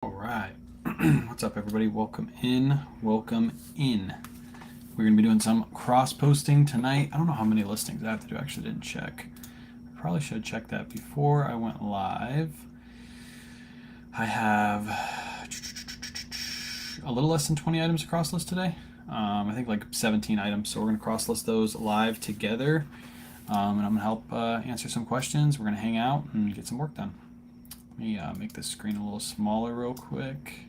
All right. What's up, everybody? Welcome in. Welcome in. We're going to be doing some cross posting tonight. I don't know how many listings I have to do. I actually didn't check. I probably should have checked that before I went live. I have a little less than 20 items across list today. I think like 17 items. So we're going to cross list those live together. And I'm going to help answer some questions. We're going to hang out and get some work done. Let me make this screen a little smaller real quick.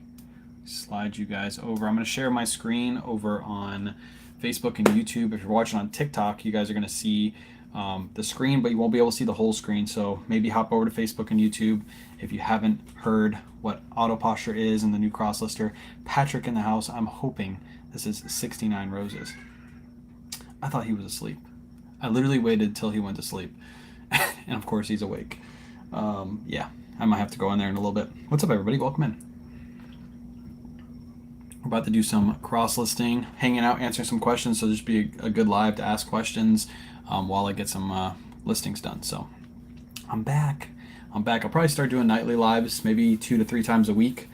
Slide you guys over. I'm going to share my screen over on Facebook and YouTube. If you're watching on TikTok, you guys are going to see the screen, but you won't be able to see the whole screen. So maybe hop over to Facebook and YouTube if you haven't heard what auto posture is and the new cross lister. Patrick in the house. I'm hoping this is 69 roses. I thought he was asleep. I literally waited till he went to sleep. And of course he's awake. Yeah, I might have to go in there in a little bit. What's up, everybody? Welcome in. We're about to do some cross listing, hanging out, answering some questions. So just be a good live to ask questions while I get some listings done. So I'm back. I'll probably start doing nightly lives, maybe 2 to 3 times a week.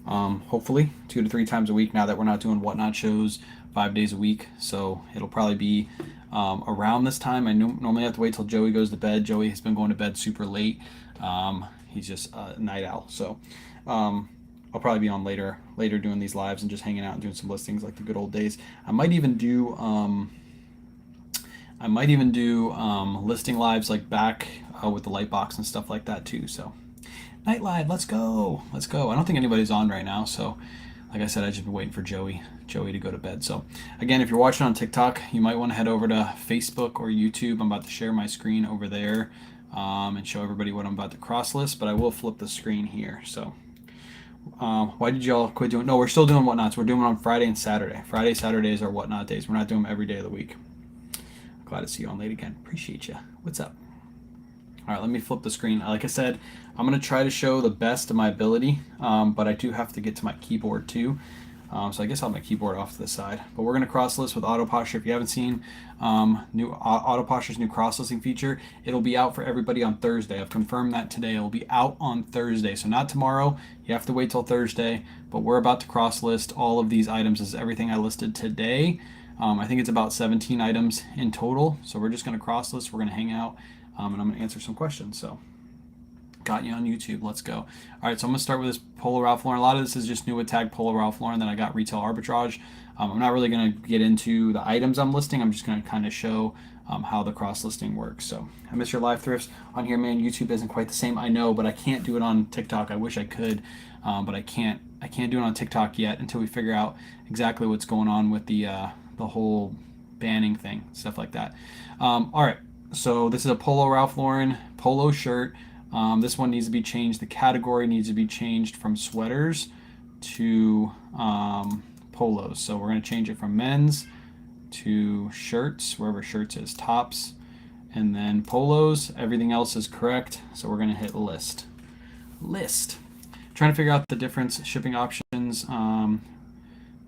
Hopefully 2 to 3 times a week now that we're not doing Whatnot shows 5 days a week. So it'll probably be around this time. I normally have to wait till Joey goes to bed. Joey has been going to bed super late. He's just a night owl. So I'll probably be on later doing these lives and just hanging out and doing some listings like the good old days. I might even do listing lives like back with the light box and stuff like that too. So night live, let's go. I don't think anybody's on right now, so like I said, I just been waiting for Joey to go to bed. So again, if you're watching on TikTok, you might want to head over to Facebook or YouTube. I'm about to share my screen over there and show everybody what I'm about to cross list, but I will flip the screen here. So why did y'all quit doing? No, we're still doing Whatnots. We're doing it on Friday and Saturday. Friday, Saturdays are Whatnot days. We're not doing them every day of the week. Glad to see you on late again. Appreciate you. What's up? All right, let me flip the screen. Like I said, I'm going to try to show the best of my ability, but I do have to get to my keyboard too. So I guess I'll have my keyboard off to the side. But we're going to cross list with auto posture. If you haven't seen new auto posture's new cross listing feature, it'll be out for everybody on Thursday. I've confirmed that today. It'll be out on Thursday, so not tomorrow. You have to wait till Thursday. But we're about to cross list all of these items. This is everything I listed today. I think it's about 17 items in total. So we're just going to cross list. We're going to hang out, and I'm going to answer some questions. So got you on YouTube. Let's go. All right, so I'm going to start with this Polo Ralph Lauren. A lot of this is just new with tag Polo Ralph Lauren that I got retail arbitrage. I'm not really going to get into the items I'm listing. I'm just going to kind of show how the cross listing works. So I miss your live thrifts on here, man. YouTube isn't quite the same, I know, but I can't do it on TikTok. I wish I could, but I can't do it on TikTok yet until we figure out exactly what's going on with the whole banning thing, stuff like that. All right, so this is a Polo Ralph Lauren polo shirt. This one needs to be changed. The category needs to be changed from sweaters to polos. So we're going to change it from men's to shirts, wherever shirts is, tops, and then polos. Everything else is correct. So we're going to hit list. Trying to figure out the difference, shipping options.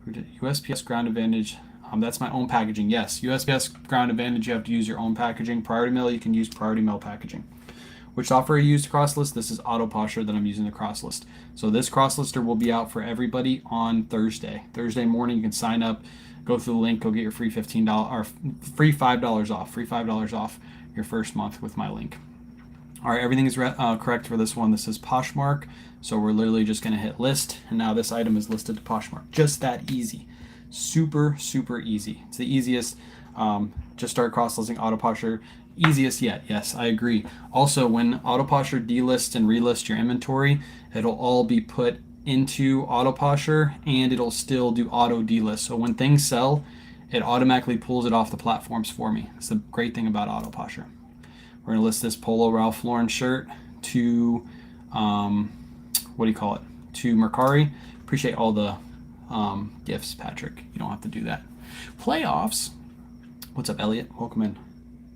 USPS Ground Advantage. That's my own packaging. Yes, USPS Ground Advantage, you have to use your own packaging. Priority Mail, you can use Priority Mail packaging. Which software I use to cross list? This is Auto Posture that I'm using to cross list. So this cross lister will be out for everybody on Thursday. Thursday morning, you can sign up, go through the link, go get your free $15 or free $5 off. Free $5 off your first month with my link. All right, everything is correct for this one. This is Poshmark. So we're literally just going to hit list, and now this item is listed to Poshmark. Just that easy. Super easy. It's the easiest. Just start cross listing auto posture. Easiest yet. Yes, I agree. Also, when auto posture delists and relists your inventory, it'll all be put into auto posture and it'll still do auto delist. So when things sell, it automatically pulls it off the platforms for me. That's the great thing about auto posture. We're going to list this Polo Ralph Lauren shirt to to Mercari. Appreciate all the gifts, Patrick. You don't have to do that. Playoffs. What's up, Elliot? Welcome in.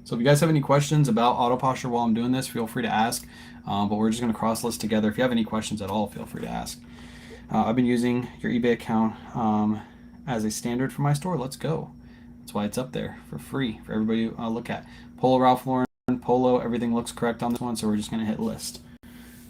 So if you guys have any questions about auto posture while I'm doing this, feel free to ask. But we're just going to cross list together. If you have any questions at all, feel free to ask. I've been using your eBay account as a standard for my store. Let's go. That's why it's up there for free for everybody to look at. Polo Ralph Lauren, Polo, everything looks correct on this one, so we're just going to hit list.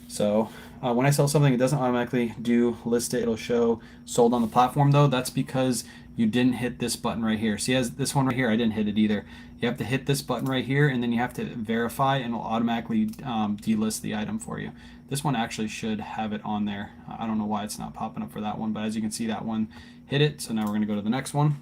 So When I sell something, it doesn't automatically do list it. It'll show sold on the platform though. That's because you didn't hit this button right here. See, as this one right here, I didn't hit it either. You have to hit this button right here, and then you have to verify, and it'll automatically delist the item for you. This one actually should have it on there. I don't know why it's not popping up for that one, but as you can see, that one hit it. So now we're going to go to the next one.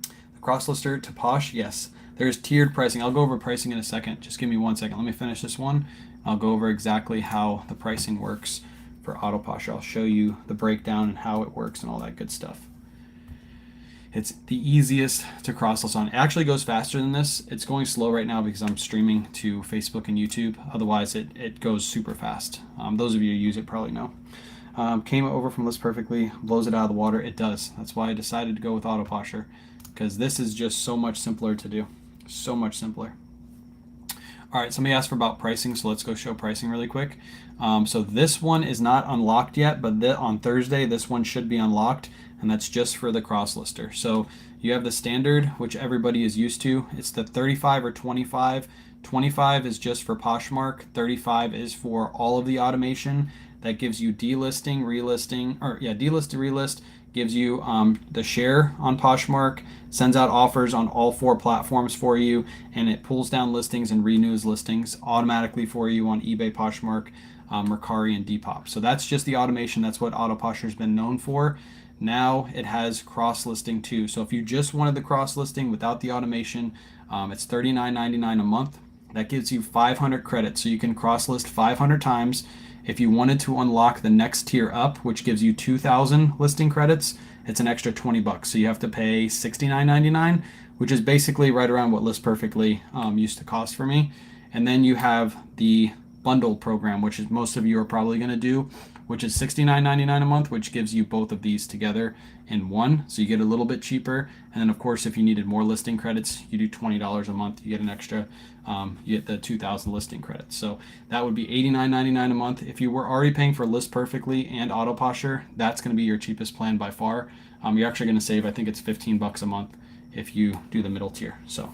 The Crosslister to Posh, yes. There's tiered pricing. I'll go over pricing in a second. Just give me 1 second. Let me finish this one. I'll go over exactly how the pricing works for Autoposh. I'll show you the breakdown and how it works and all that good stuff. It's the easiest to crosslist on. It actually goes faster than this. It's going slow right now because I'm streaming to Facebook and YouTube. Otherwise, it goes super fast. Those of you who use it probably know. Came over from List Perfectly, blows it out of the water. It does. That's why I decided to go with Autoposher, because this is just so much simpler to do. So much simpler. All right, somebody asked for about pricing, so let's go show pricing really quick. So this one is not unlocked yet, but on Thursday, this one should be unlocked, and that's just for the Crosslister. So you have the standard, which everybody is used to. It's the 35 or 25. 25 is just for Poshmark. 35 is for all of the automation. That gives you delisting, relisting, or yeah, delist to relist, gives you the share on Poshmark, sends out offers on all 4 platforms for you, and it pulls down listings and renews listings automatically for you on eBay, Poshmark, Mercari, and Depop. So that's just the automation. That's what Autoposher's been known for. Now it has cross listing too. So if you just wanted the cross listing without the automation, it's $39.99 a month. That gives you 500 credits, so you can cross list 500 times. If you wanted to unlock the next tier up, which gives you 2,000 listing credits, it's an extra $20. So you have to pay $69.99, which is basically right around what List Perfectly used to cost for me. And then you have the bundle program, which is most of you are probably going to do, which is $69.99 a month, which gives you both of these together in one. So you get a little bit cheaper. And then of course, if you needed more listing credits, you do $20 a month. You get an extra, you get the 2,000 listing credits. So that would be $89.99 a month. If you were already paying for List Perfectly and Autoposher, that's going to be your cheapest plan by far. You're actually going to save, I think it's $15 a month if you do the middle tier. So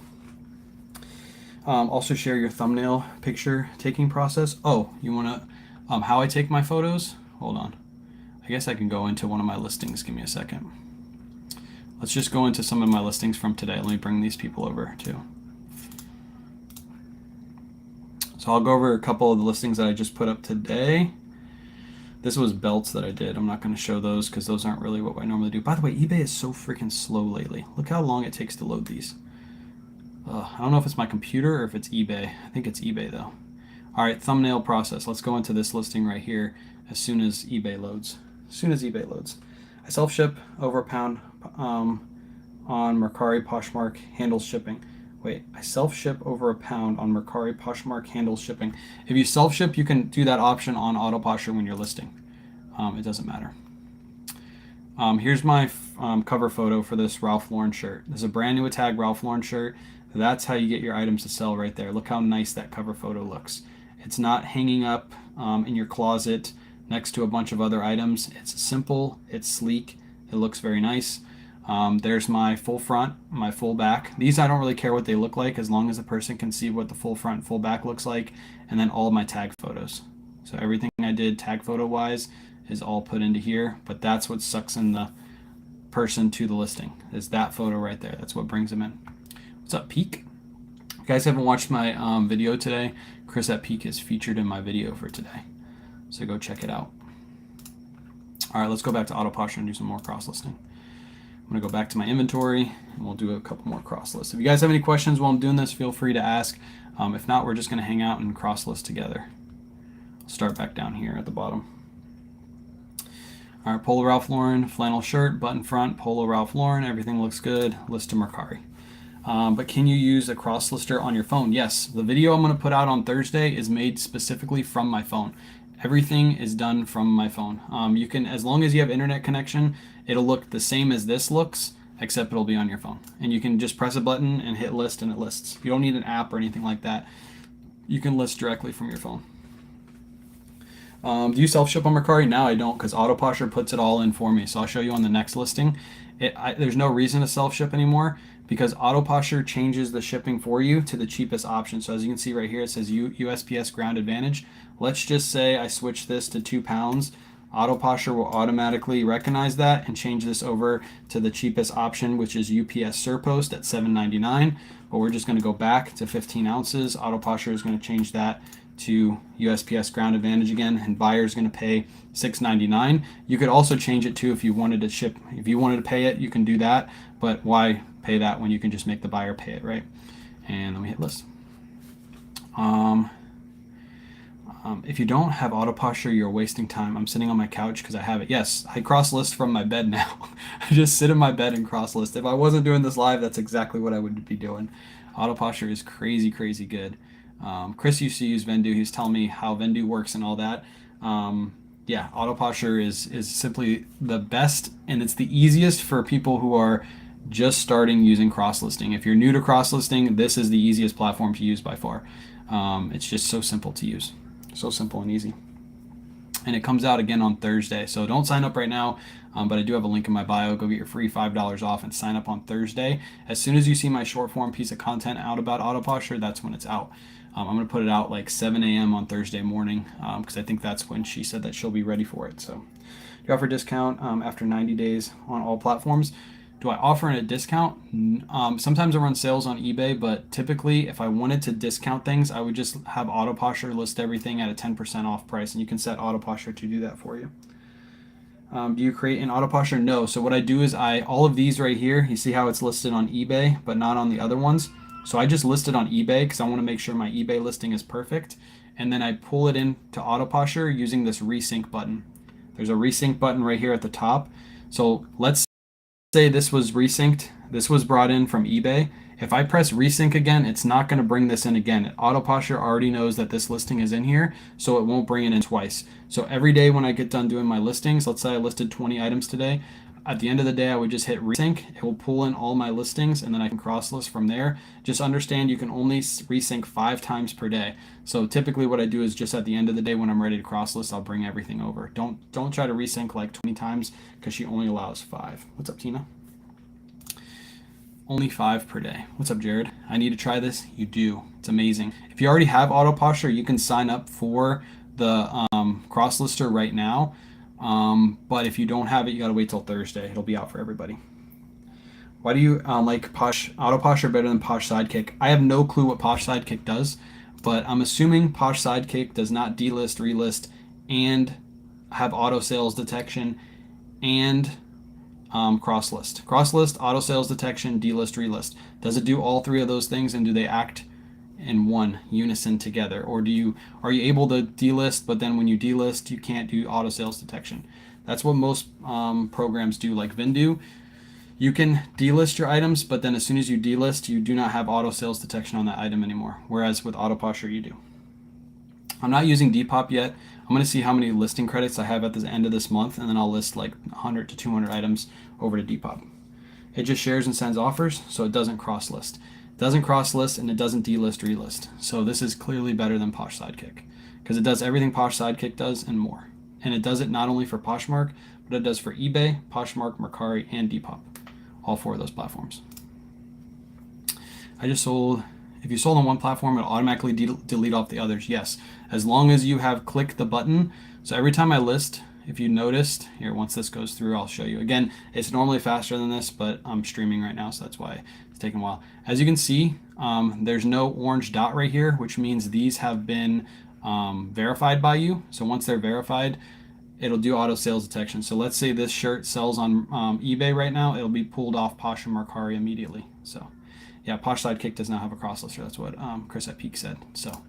also share your thumbnail picture taking process. Oh, you want to, how I take my photos? Hold on. I guess I can go into one of my listings. Give me a second. Let's just go into some of my listings from today. Let me bring these people over too. So I'll go over a couple of the listings that I just put up today. This was belts that I did. I'm not going to show those because those aren't really what I normally do. By the way, eBay is so freaking slow lately. Look how long it takes to load these. I don't know if it's my computer or if it's eBay. I think it's eBay though. All right, thumbnail process. Let's go into this listing right here as soon as eBay loads. As soon as eBay loads. I self-ship over £1 on Mercari, Poshmark, handles shipping. Wait, I self-ship over £1 on Mercari, Poshmark, handles shipping. If you self-ship, you can do that option on Autoposher when you're listing. It doesn't matter. Here's my cover photo for this Ralph Lauren shirt. This is a brand new tag Ralph Lauren shirt. That's how you get your items to sell right there. Look how nice that cover photo looks. It's not hanging up in your closet next to a bunch of other items. It's simple, it's sleek, it looks very nice. There's my full front, my full back. These I don't really care what they look like as long as the person can see what the full front, full back looks like, and then all of my tag photos. So everything I did tag photo wise is all put into here, but that's what sucks in the person to the listing, is that photo right there. That's what brings them in. What's up, Peak? If you guys haven't watched my video today, Chris at Peak is featured in my video for today. So go check it out. All right, let's go back to Autoposher and do some more cross listing. I'm gonna go back to my inventory and we'll do a couple more cross lists. If you guys have any questions while I'm doing this, feel free to ask. If not, we're just gonna hang out and cross list together. I'll start back down here at the bottom. All right, Polo Ralph Lauren, flannel shirt, button front, Polo Ralph Lauren, everything looks good, list to Mercari. But can you use a cross lister on your phone? Yes, the video I'm gonna put out on Thursday is made specifically from my phone. Everything is done from my phone. You can, as long as you have internet connection, it'll look the same as this looks, except it'll be on your phone. And you can just press a button and hit list and it lists. You don't need an app or anything like that. You can list directly from your phone. Do you self-ship on Mercari? Now I don't, because Autoposher puts it all in for me. So I'll show you on the next listing. There's no reason to self-ship anymore because Autoposher changes the shipping for you to the cheapest option. So as you can see right here, it says USPS Ground Advantage. Let's just say I switch this to 2 pounds. Autoposher will automatically recognize that and change this over to the cheapest option, which is UPS Surpost at $7.99. But we're just going to go back to 15 ounces. Autoposher is going to change that to USPS Ground Advantage again, and buyer is going to pay $6.99. You could also change it too if you wanted to ship. If you wanted to pay it, you can do that. But why pay that when you can just make the buyer pay it, right? And let me hit list. If you don't have Autoposher, you're wasting time. I'm sitting on my couch because I have it. Yes, I cross list from my bed now. I just sit in my bed and cross list. If I wasn't doing this live, that's exactly what I would be doing. Autoposher is crazy, crazy good. Chris used to use Vendoo. He was telling me how Vendoo works and all that. Yeah, Autoposher is simply the best, and it's the easiest for people who are just starting using cross-listing. If you're new to cross-listing, this is the easiest platform to use by far. It's just so simple to use. So simple and easy. And it comes out again on Thursday. So don't sign up right now, but I do have a link in my bio. Go get your free $5 off and sign up on Thursday. As soon as you see my short form piece of content out about Autoposher, that's when it's out. I'm going to put it out like 7 a.m. on Thursday morning because I think that's when she said that she'll be ready for it. So do you offer discount after 90 days on all platforms? Do I offer a discount? Sometimes I run sales on eBay, but typically if I wanted to discount things, I would just have Autoposher list everything at a 10% off price, and you can set Autoposher to do that for you. Do you create an Autoposher? No. So what I do is all of these right here, you see how it's listed on eBay, but not on the other ones. So I just list it on eBay because I want to make sure my eBay listing is perfect. And then I pull it into Autoposher using this resync button. There's a resync button right here at the top. So let's say this was resynced. This was brought in from eBay. If I press resync again, it's not going to bring this in again. Autoposher already knows that this listing is in here, so it won't bring it in twice. So every day when I get done doing my listings, let's say I listed 20 items today, at the end of the day, I would just hit resync. It will pull in all my listings, and then I can cross list from there. Just understand you can only resync 5 times per day. So typically what I do is just at the end of the day when I'm ready to cross list, I'll bring everything over. Don't try to resync like 20 times because she only allows 5. What's up, Tina? Only 5 per day. What's up, Jared? I need to try this. You do. It's amazing. If you already have Autoposher, you can sign up for the cross lister right now. But if you don't have it, you got to wait till Thursday. It'll be out for everybody. Why do you like Autoposher better than Posh Sidekick? I have no clue what Posh Sidekick does, but I'm assuming Posh Sidekick does not delist, relist, and have auto sales detection and cross list, auto sales detection, delist, relist. Does it do all 3 of those things, and do they act in one unison together, or are you able to delist, but then when you delist, you can't do auto sales detection? That's what most programs do, like Vendoo. You can delist your items, but then as soon as you delist, you do not have auto sales detection on that item anymore. Whereas with Autoposher, you do. I'm not using Depop yet. I'm going to see how many listing credits I have at the end of this month, and then I'll list like 100 to 200 items over to Depop. It just shares and sends offers, so it doesn't cross list. It doesn't cross list, and it doesn't delist, relist. So this is clearly better than Posh Sidekick because it does everything Posh Sidekick does and more. And it does it not only for Poshmark, but it does for eBay, Poshmark, Mercari, and Depop. All 4 of those platforms. I just sold. If you sold on one platform, it'll automatically delete off the others. Yes, as long as you have clicked the button. So every time I list, if you noticed, here, once this goes through, I'll show you. Again, it's normally faster than this, but I'm streaming right now, so that's why it's taking a while. As you can see, there's no orange dot right here, which means these have been verified by you. So once they're verified, it'll do auto sales detection. So let's say this shirt sells on eBay right now, it'll be pulled off Posh and Mercari immediately. So yeah, Posh Sidekick does not have a cross lister. That's what Chris at Peak said. So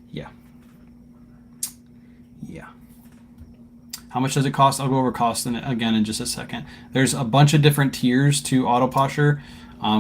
yeah. How much does it cost? I'll go over cost again in just a second. There's a bunch of different tiers to Autoposher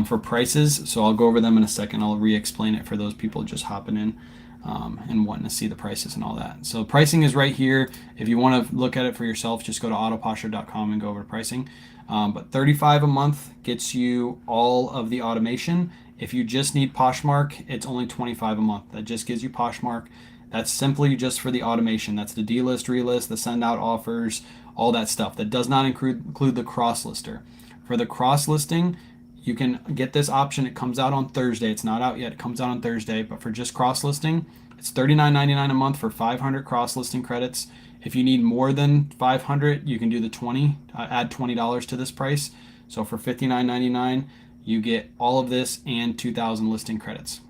for prices, so I'll go over them in a second. I'll re-explain it for those people just hopping in and wanting to see the prices and all that. So pricing is right here. If you want to look at it for yourself, just go to autoposher.com and go over to pricing. But $35 a month gets you all of the automation. If you just need Poshmark, it's only $25 a month. That just gives you Poshmark. That's simply just for the automation. That's the delist, relist, the send out offers, all that stuff. That does not include the cross lister. For the cross listing, you can get this option. It comes out on Thursday. It's not out yet. It comes out on Thursday, but for just cross listing, it's $39.99 a month for 500 cross listing credits. If you need more than 500, you can do the 20, add $20 to this price. So for $59.99, you get all of this and 2,000 listing credits.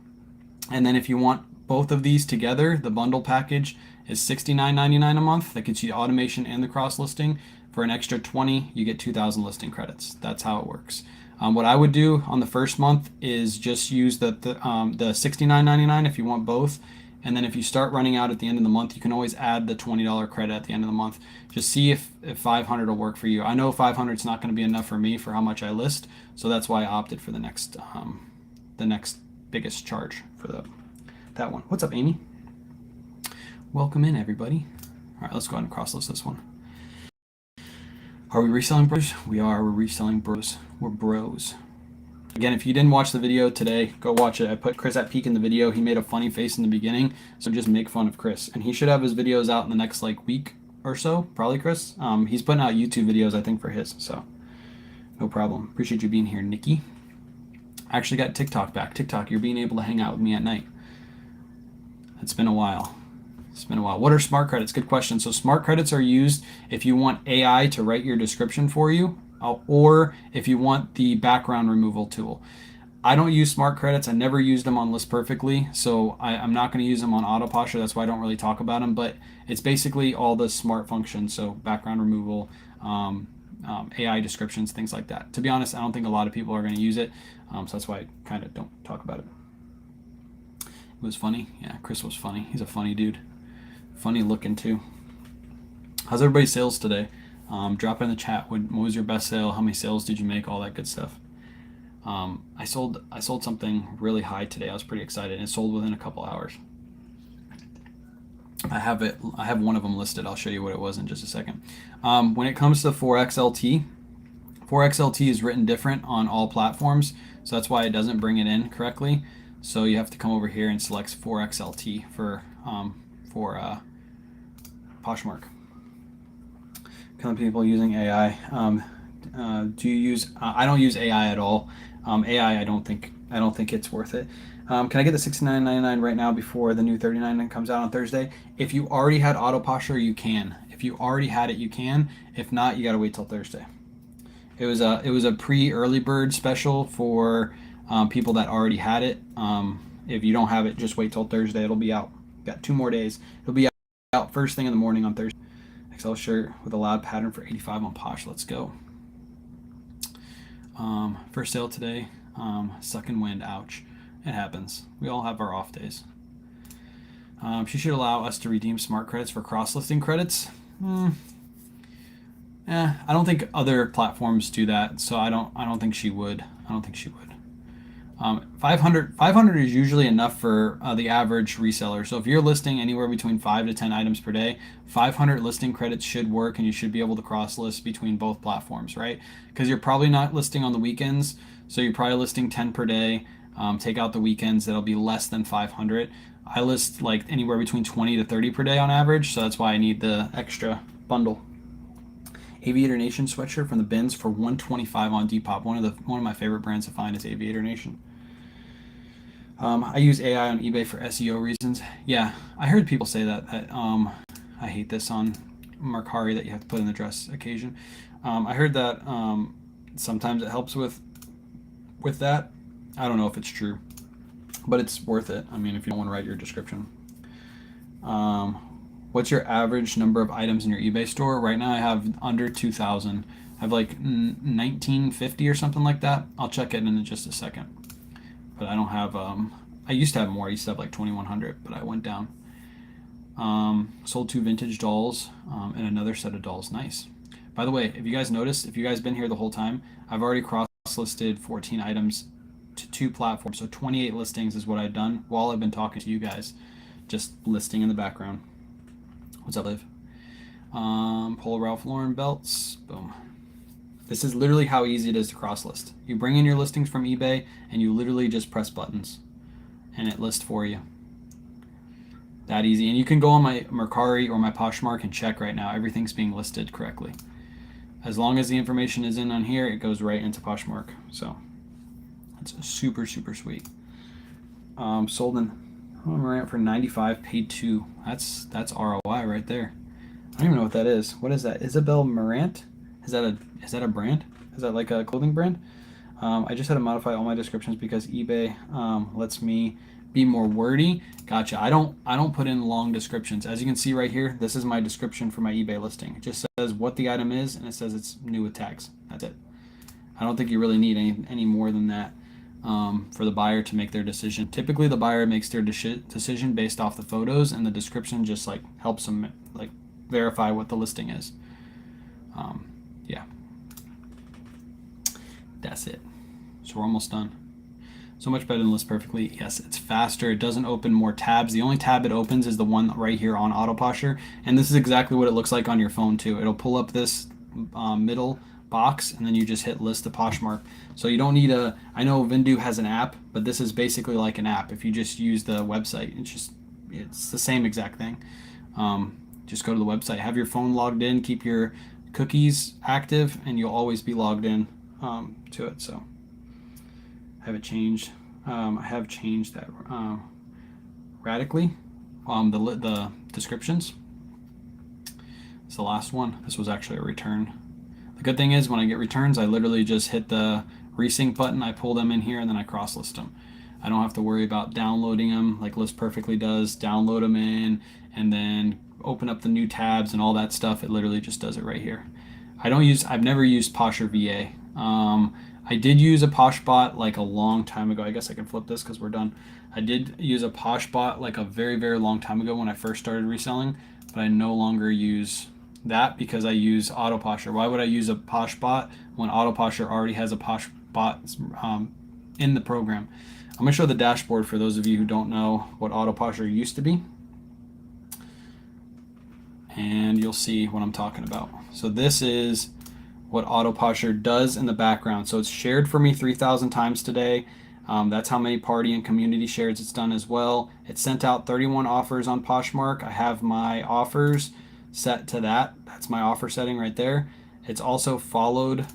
And then if you want both of these together, the bundle package is $69.99 a month. That gets you automation and the cross listing. For an extra 20, you get 2,000 listing credits. That's how it works. What I would do on the first month is just use the $69.99 if you want both. And then if you start running out at the end of the month, you can always add the $20 credit at the end of the month. Just see if 500 will work for you. I know 500 is not going to be enough for me for how much I list, so that's why I opted for the next biggest charge for that one. What's up, Amy? Welcome in, everybody. All right, let's go ahead and cross list this one. Are we reselling bros? We are. We're reselling bros. We're bros. Again, if you didn't watch the video today, go watch it. I put Chris at peak in the video. He made a funny face in the beginning, so just make fun of Chris. And he should have his videos out in the next week or so, probably, Chris. He's putting out YouTube videos, I think, for his, so no problem. Appreciate you being here, Nikki. I actually got TikTok back. TikTok, you're being able to hang out with me at night. It's been a while. It's been a while. What are smart credits? Good question. So smart credits are used if you want AI to write your description for you, or if you want the background removal tool. I don't use smart credits. I never used them on List Perfectly, so I'm not going to use them on Auto-Posture. That's why I don't really talk about them, but it's basically all the smart functions, so background removal, AI descriptions, things like that. To be honest, I don't think a lot of people are going to use it, so that's why I kind of don't talk about it. It was funny. Yeah, Chris was funny. He's a funny dude. Funny looking too. How's everybody's sales today? Drop it in the chat. What was your best sale? How many sales did you make? All that good stuff. I sold something really high today. I was pretty excited. It sold within a couple hours. I have one of them listed. I'll show you what it was in just a second. When it comes to 4XLT, 4XLT is written different on all platforms, so that's why it doesn't bring it in correctly. So you have to come over here and select 4XLT for Poshmark. Kind of people using AI. Do you use? I don't use AI at all. AI, I don't think it's worth it. Can I get the $69.99 right now before the new $39.99 comes out on Thursday? If you already had Auto-Posture, you can. If you already had it, you can. If not, you gotta wait till Thursday. It was a pre-early bird special for people that already had it. If you don't have it, just wait till Thursday. It'll be out. Got 2 more days. It'll be out first thing in the morning on Thursday. XL shirt with a loud pattern for $85 on Posh. Let's go. First sale today. Sucking wind. Ouch. It happens. We all have our off days. She should allow us to redeem smart credits for cross-listing credits. I don't think other platforms do that, so I don't think she would. 500 is usually enough for the average reseller. So if you're listing anywhere between 5 to 10 items per day, 500 listing credits should work, and you should be able to cross list between both platforms, right? Because you're probably not listing on the weekends, so you're probably listing 10 per day. Take out the weekends, that'll be less than 500. I list anywhere between 20 to 30 per day on average, so that's why I need the extra bundle. Aviator Nation sweatshirt from the bins for $125 on Depop. One of my favorite brands to find is Aviator Nation. I use AI on eBay for SEO reasons. Yeah, I heard people say that I hate this on Mercari that you have to put in the dress occasion. I heard that sometimes it helps with that. I don't know if it's true, but it's worth it. I mean, if you don't want to write your description. What's your average number of items in your eBay store? Right now I have under 2,000. I have 1950 or something like that. I'll check it in just a second. But I don't have, I used to have more. I used to have 2,100, but I went down. Sold 2 vintage dolls and another set of dolls. Nice. By the way, if you guys noticed, if you guys been here the whole time, I've already cross-listed 14 items to 2 platforms. So 28 listings is what I've done while I've been talking to you guys. Just listing in the background. What's up, Liv? Polo Ralph Lauren belts. Boom. This is literally how easy it is to cross-list. You bring in your listings from eBay, and you literally just press buttons, and it lists for you. That easy. And you can go on my Mercari or my Poshmark and check right now. Everything's being listed correctly. As long as the information is in on here, it goes right into Poshmark. So That's super, super sweet. Sold in Marant for 95, paid 2. That's ROI right there. I don't even know what that is. What is that? Isabel Marant? Is that a brand? Is that like a clothing brand? I just had to modify all my descriptions because eBay lets me be more wordy. Gotcha. I don't put in long descriptions. As you can see right here, this is my description for my eBay listing. It just says what the item is and it says it's new with tags. That's it. I don't think you really need any more than that for the buyer to make their decision. Typically, the buyer makes their decision based off the photos, and the description just like helps them like verify what the listing is. Yeah, that's it. So we're almost done. So much better than List Perfectly. Yes, it's faster. It doesn't open more tabs. The only tab it opens is the one right here on Autoposher. And this is exactly what it looks like on your phone too. It'll pull up this middle box and then you just hit list the Poshmark. So you don't need I know Vindu has an app, but this is basically like an app. If you just use the website, it's the same exact thing. Just go to the website, have your phone logged in, keep your cookies active, and you'll always be logged in to it. So I have changed that radically. The descriptions. It's the last one. This was actually a return. The good thing is when I get returns, I literally just hit the resync button, I pull them in here, and then I cross list them. I don't have to worry about downloading them like List Perfectly does, download them in, and then open up the new tabs and all that stuff. It literally just does it right here. I've never used Posh or VA. I did use a Posh bot like a long time ago. I guess I can flip this because we're done. I did use a Posh bot like a very, very long time ago when I first started reselling, but I no longer use that because I use Autoposher. Why would I use a Posh bot when Autoposher already has a Posh bot in the program? I'm going to show the dashboard for those of you who don't know what Autoposher used to be. And you'll see what I'm talking about. So this is what Autoposher does in the background. So it's shared for me 3,000 times today. That's how many party and community shares it's done as well. It sent out 31 offers on Poshmark. I have my offers set to that. That's my offer setting right there. It's also followed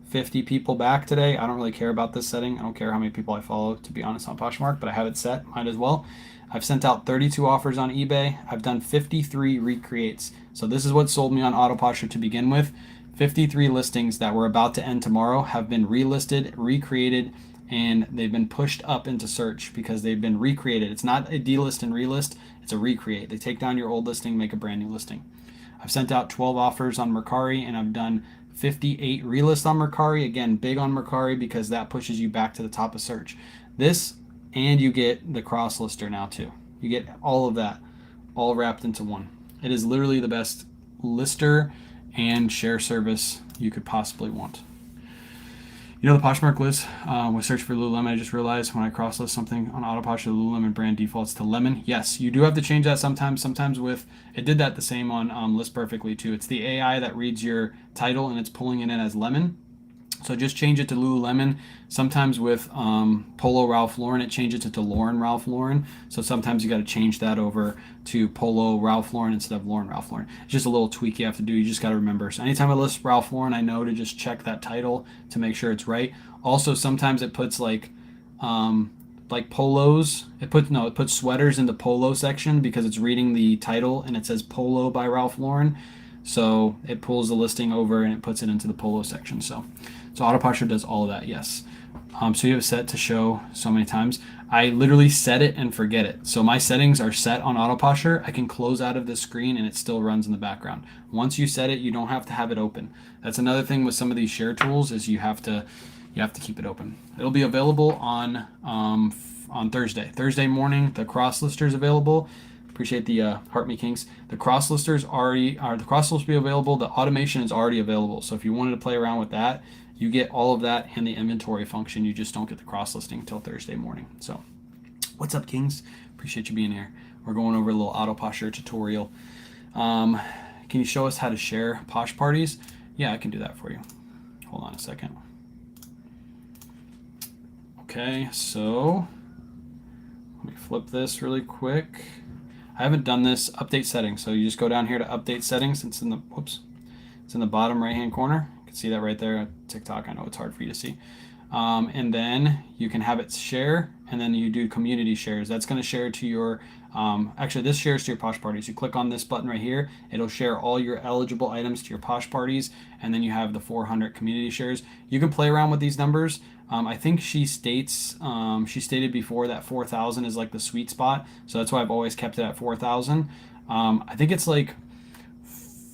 50 people back today. I don't really care about this setting. I don't care how many people I follow, to be honest, on Poshmark, but I have it set. Might as well. I've sent out 32 offers on eBay. I've done 53 recreates. So this is what sold me on Autoposher to begin with. 53 listings that were about to end tomorrow have been relisted, recreated, and they've been pushed up into search because they've been recreated. It's not a delist and relist, it's a recreate. They take down your old listing, make a brand new listing. I've sent out 12 offers on Mercari, and I've done 58 relists on Mercari. Again, big on Mercari because that pushes you back to the top of search. This, and you get the Crosslister now too. You get all of that, all wrapped into one. It is literally the best lister and share service you could possibly want. You know the Poshmark list with search for Lululemon. I just realized when I cross list something on Autoposh, the Lululemon brand defaults to lemon. Yes, you do have to change that sometimes. Sometimes with it did that the same on List Perfectly too. It's the AI that reads your title and it's pulling it in as lemon. So just change it to Lululemon. Sometimes with Polo Ralph Lauren, it changes it to Lauren Ralph Lauren. So sometimes you got to change that over to Polo Ralph Lauren instead of Lauren Ralph Lauren. It's just a little tweak you have to do. You just got to remember. So anytime I list Ralph Lauren, I know to just check that title to make sure it's right. Also, sometimes it puts like polos. It puts sweaters in the polo section because it's reading the title and it says Polo by Ralph Lauren. So it pulls the listing over and it puts it into the polo section. So Autoposher does all of that, yes. So you have it set to show so many times. I literally set it and forget it. So my settings are set on Autoposher. I can close out of this screen and it still runs in the background. Once you set it, you don't have to have it open. That's another thing with some of these share tools is you have to keep it open. It'll be available on Thursday. Thursday morning, the Crosslister is available. Appreciate the Heart Me Kings. The Crosslisters the Crosslist will be available. The automation is already available. So if you wanted to play around with that, you get all of that and the inventory function. You just don't get the cross listing until Thursday morning. So what's up, Kings? Appreciate you being here. We're going over a little Autoposher tutorial. Can you show us how to share Posh parties? Yeah, I can do that for you. Hold on a second. Okay, so let me flip this really quick. I haven't done this update settings, so you just go down here to update settings. It's in the bottom right hand corner. You can see that right there. TikTok, I know it's hard for you to see. and then you can have it share, and then you do community shares. That's going to share to your actually, this shares to your Posh parties. You click on this button right here, it'll share all your eligible items to your Posh parties, and then you have the 400 community shares. You can play around with these numbers. I think she stated before that 4,000 is like the sweet spot, so that's why I've always kept it at 4,000. I think it's like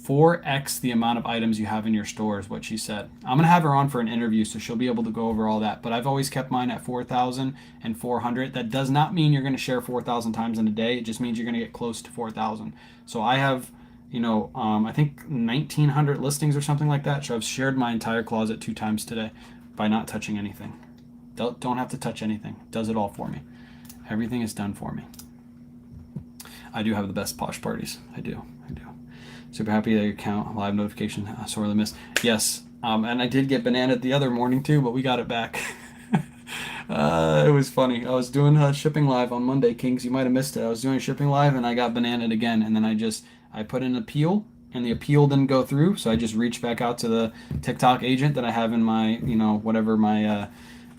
4x the amount of items you have in your store is what she said. I'm gonna have her on for an interview, so she'll be able to go over all that, but I've always kept mine at 4,000 and 400. That does not mean you're gonna share 4,000 times in a day. It just means you're gonna get close to 4,000. So I have, I think 1,900 listings or something like that. So I've shared my entire closet 2 times today by not touching anything. Don't have to touch anything. It does it all for me. Everything is done for me. I do have the best Posh parties. I do. Super happy that your account live notification sorely missed. Yes, and I did get bananaed the other morning too, but we got it back. It was funny. I was doing shipping live on Monday, Kings. You might have missed it. I was doing shipping live and I got bananaed again, and then I put in an appeal, and the appeal didn't go through, so I just reached back out to the TikTok agent that I have in my whatever my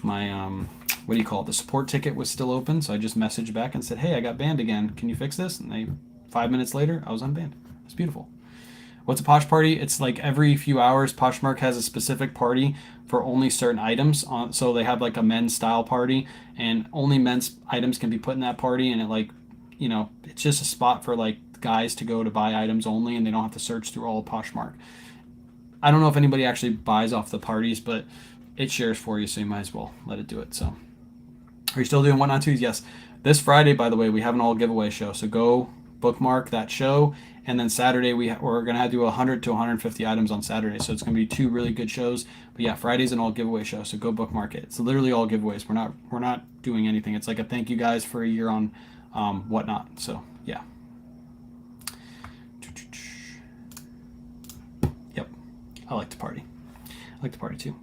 what do you call it? The support ticket was still open, so I just messaged back and said, hey, I got banned again. Can you fix this? And 5 minutes later, I was unbanned. It's beautiful. What's a Posh party? It's like every few hours, Poshmark has a specific party for only certain items. So they have like a men's style party, and only men's items can be put in that party. And it's just a spot for like guys to go to buy items only, and they don't have to search through all of Poshmark. I don't know if anybody actually buys off the parties, but it shares for you, so you might as well let it do it. So, are you still doing What Not Twos? Yes. This Friday, by the way, we have an all giveaway show. So go bookmark that show. And then Saturday, we're going to do 100 to 150 items on Saturday. So it's going to be 2 really good shows. But yeah, Friday's an all giveaway show. So go bookmark it. It's literally all giveaways. We're not doing anything. It's like a thank you guys for a year on whatnot. So yeah. Yep. I like to party. I like to party too.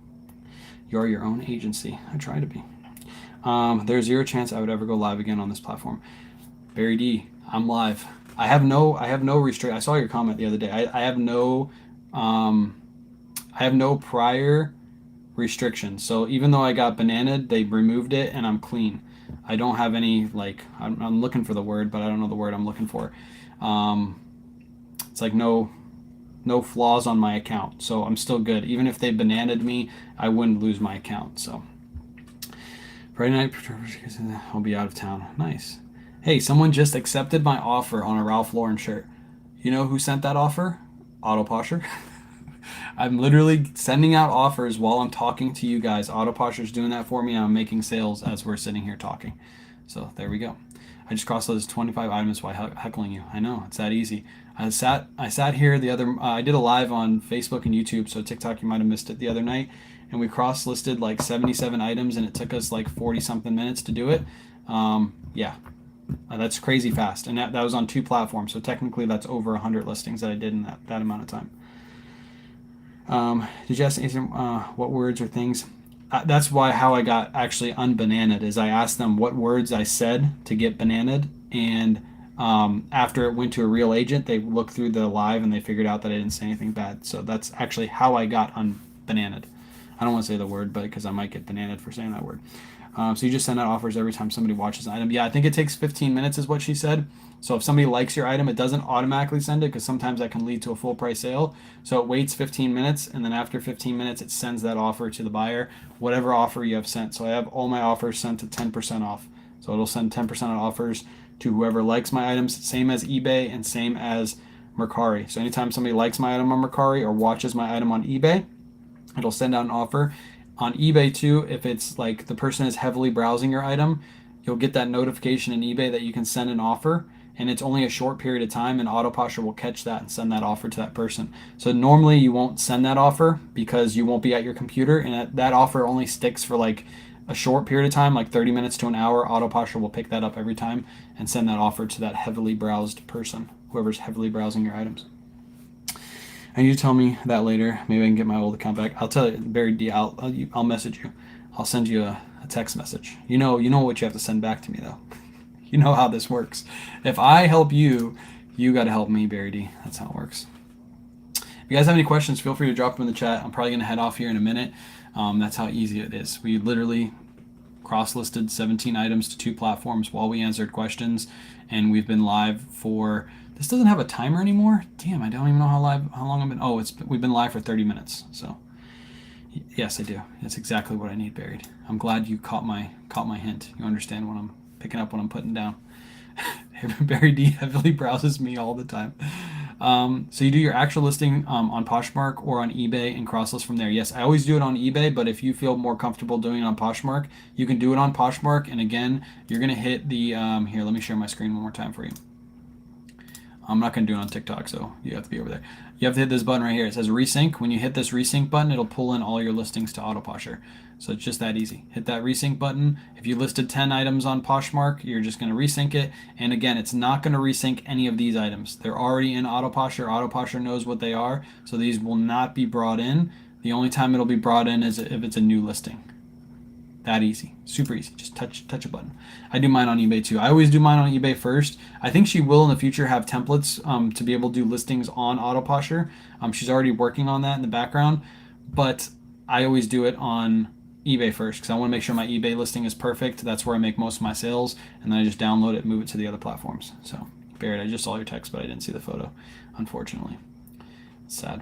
You're your own agency. I try to be. There's 0 chance I would ever go live again on this platform. Barry D, I'm live. I have no restrict. I saw your comment the other day. I have no prior restrictions. So even though I got bananaed, they removed it and I'm clean. I don't have any I'm looking for the word, but I don't know the word I'm looking for. It's like no flaws on my account. So I'm still good. Even if they bananaed me, I wouldn't lose my account. So Friday night, I'll be out of town. Nice. Hey, someone just accepted my offer on a Ralph Lauren shirt. You know who sent that offer? Autoposher. I'm literally sending out offers while I'm talking to you guys. Autoposher's doing that for me, and I'm making sales as we're sitting here talking. So there we go. I just crossed those 25 items while heckling you. I know, it's that easy. I sat here the other. I did a live on Facebook and YouTube, so TikTok you might have missed it the other night, and we cross-listed like 77 items, and it took us like 40-something minutes to do it. Yeah. That's crazy fast, and that was on 2 platforms, so technically that's over 100 listings that I did in that amount of time. Did you ask what words or things? That's how I got actually unbananaed, is I asked them what words I said to get bananaed, and after it went to a real agent, they looked through the live and they figured out that I didn't say anything bad. So that's actually how I got unbananaed. I don't want to say the word, but because I might get bananaed for saying that word. So you just send out offers every time somebody watches an item. Yeah, I think it takes 15 minutes is what she said. So if somebody likes your item, it doesn't automatically send it, because sometimes that can lead to a full price sale. So it waits 15 minutes, and then after 15 minutes, it sends that offer to the buyer, whatever offer you have sent. So I have all my offers sent at 10% off. So it'll send 10% of offers to whoever likes my items, same as eBay and same as Mercari. So anytime somebody likes my item on Mercari or watches my item on eBay, it'll send out an offer. On eBay too, if it's like the person is heavily browsing your item, you'll get that notification in eBay that you can send an offer, and it's only a short period of time, and Autoposher will catch that and send that offer to that person. So normally you won't send that offer because you won't be at your computer, and that offer only sticks for like a short period of time, like 30 minutes to an hour. Autoposher will pick that up every time and send that offer to that heavily browsed person, whoever's heavily browsing your items. And you tell me that later. Maybe I can get my old account back. I'll tell you, Barry D. I'll message you. I'll send you a text message. You know what you have to send back to me though. You know how this works. If I help you, you got to help me, Barry D. That's how it works. you guys have any questions, feel free to drop them in the chat. I'm probably going to head off here in a minute. That's how easy it is. We literally cross-listed 17 items to 2 platforms while we answered questions, and we've been live for, this doesn't have a timer anymore. Damn, I don't even know how long I've been. Oh, we've been live for 30 minutes. So yes, I do. That's exactly what I need buried. I'm glad you caught my hint. You understand what I'm picking up, what I'm putting down. Barry D heavily browses me all the time. So you do your actual listing on Poshmark or on eBay and cross-list from there. Yes, I always do it on eBay, but if you feel more comfortable doing it on Poshmark, you can do it on Poshmark. And again, you're going to hit the, here, let me share my screen one more time for you. I'm not going to do it on TikTok, so you have to be over there. You have to hit this button right here. It says resync. When you hit this resync button, it'll pull in all your listings to AutoPosher. So it's just that easy. Hit that resync button. If you listed 10 items on Poshmark, you're just going to resync it. And again, it's not going to resync any of these items. They're already in AutoPosher. AutoPosher knows what they are, so these will not be brought in. The only time it'll be brought in is if it's a new listing. That easy, super easy. Just touch a button. I do mine on eBay too. I always do mine on eBay first. I think she will in the future have templates to be able to do listings on AutoPosher. She's already working on that in the background, but I always do it on eBay first because I want to make sure my eBay listing is perfect. That's where I make most of my sales, and then I just download it and move it to the other platforms. So, Barrett, I just saw your text, but I didn't see the photo, unfortunately. It's sad.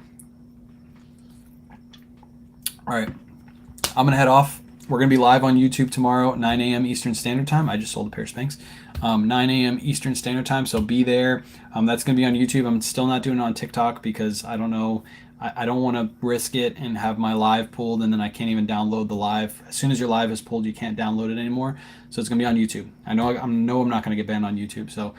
All right, I'm gonna head off. We're going to be live on YouTube tomorrow, 9 a.m. Eastern Standard Time. I just sold a pair of Spanx. 9 a.m. Eastern Standard Time, so be there. That's going to be on YouTube. I'm still not doing it on TikTok because I don't know. I don't want to risk it and have my live pulled and then I can't even download the live. As soon as your live is pulled, you can't download it anymore. So it's going to be on YouTube. I know I'm not going to get banned on YouTube. So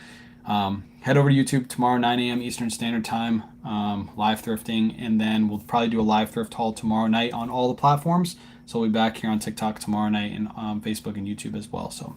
head over to YouTube tomorrow, 9 a.m. Eastern Standard Time, live thrifting. And then we'll probably do a live thrift haul tomorrow night on all the platforms. So we'll be back here on TikTok tomorrow night and Facebook and YouTube as well. So